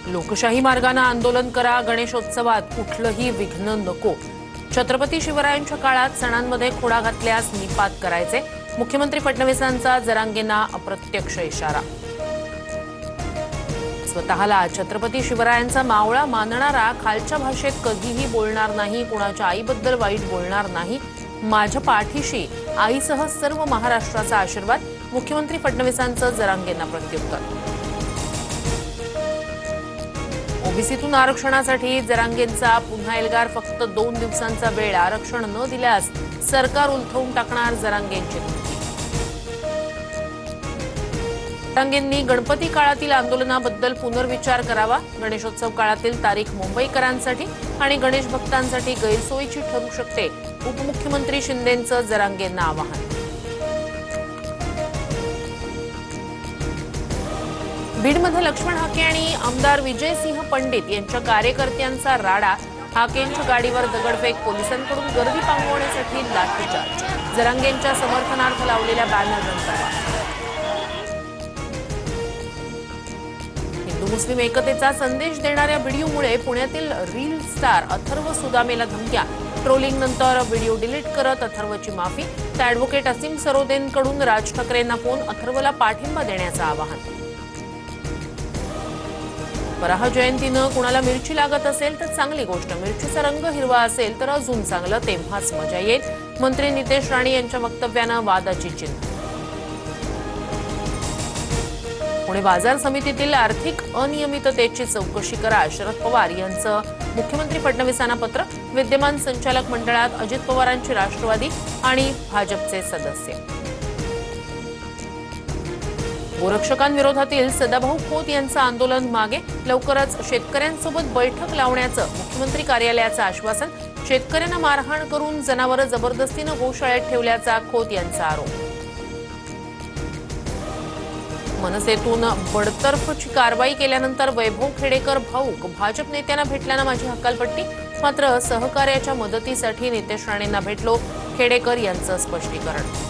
लोकशाही मार्गाने आंदोलन करा, गणेशोत्सवात कुठलंही विघ्न नको। छत्रपती शिवरायांच्या काळात सणांमध्ये खोडा घातल्यास निपात करायचे, मुख्यमंत्री फडणवीसांचा जरांगेंना अप्रत्यक्ष इशारा। स्वतःला छत्रपती शिवरायांचा मावळा मानणारा खालच्या भाषेत कधीही बोलणार नाही, कुणाच्या आईबद्दल वाईट बोलणार नाही। माझ्या पाठीशी आईसह सर्व महाराष्ट्राचा आशीर्वाद, मुख्यमंत्री फडणवीसांचं जरांगेंना प्रत्युत्तर। ओबीसीतून आरक्षणासाठी जरांगेंचा पुन्हा एल्गार, फक्त 2 दिवसांचा वेळ, आरक्षण न दिल्यास सरकार उलथवून टाकणार, जरांगेंची धमकी। जरांगेंनी गणपती काळातील आंदोलनाबद्दल पुनर्विचार करावा, गणेशोत्सव काळातील तारीख मुंबईकरांसाठी आणि गणेश भक्तांसाठी गैरसोयीची ठरू शकते, उपमुख्यमंत्री शिंदेंचं जरांगेंना आवाहन। बीडमध्ये लक्ष्मण हाके आणि आमदार विजयसिंह पंडित यांच्या कार्यकर्त्यांचा राडा, हाकेंच्या गाडीवर दगडफेक, पोलिसांकडून गर्दी पांगवण्यासाठी लाठीचार्ज, जरांगेंच्या समर्थनार्थ लावलेल्या बॅनरनंतर हिंदू मुस्लिम एकतेचा संदेश देणाऱ्या व्हिडिओमुळे पुण्यातील रील स्टार अथर्व सुदामेला धमक्या, ट्रोलिंग नंतर व्हिडिओ डिलीट करत अथर्वची माफी, तर ॲडव्होकेट असीम सरोदेंकडून राज ठाकरेंना फोन, अथर्वला पाठिंबा देण्याचं आवाहन। वराह जयंतीनं कुणाला मिरची लागत असेल तर चांगली गोष्ट, मिरचीचा रंग हिरवा असेल तर अजून चांगलं, तेव्हाच मजा येईल, मंत्री नितेश राणे यांच्या वक्तव्यानं वादाची चिन्ह। पुणे बाजार समितीतील आर्थिक अनियमिततेची चौकशी करा, शरद पवार यांचं मुख्यमंत्री फडणवीसांना पत्र, विद्यमान संचालक मंडळात अजित पवारांची राष्ट्रवादी आणि भाजपचे सदस्य। गोरक्षकांविरोधातील सदाभाऊ खोत यांचं आंदोलन मागे, लवकरच शेतकऱ्यांसोबत बैठक लावण्याचं मुख्यमंत्री कार्यालयाचं आश्वासन, शेतकऱ्यांना मारहाण करून जनावरं जबरदस्तीनं गोशाळेत ठेवल्याचा खोत यांचा आरोप। मनसेतून बडतर्फची कारवाई केल्यानंतर वैभव खेडेकर भाऊक, भाजप नेत्यांना भेटल्यानं माझी हकालपट्टी, मात्र सहकार्याच्या मदतीसाठी नितेश राणेंना भेटलो, खेडेकर यांचं स्पष्टीकरण।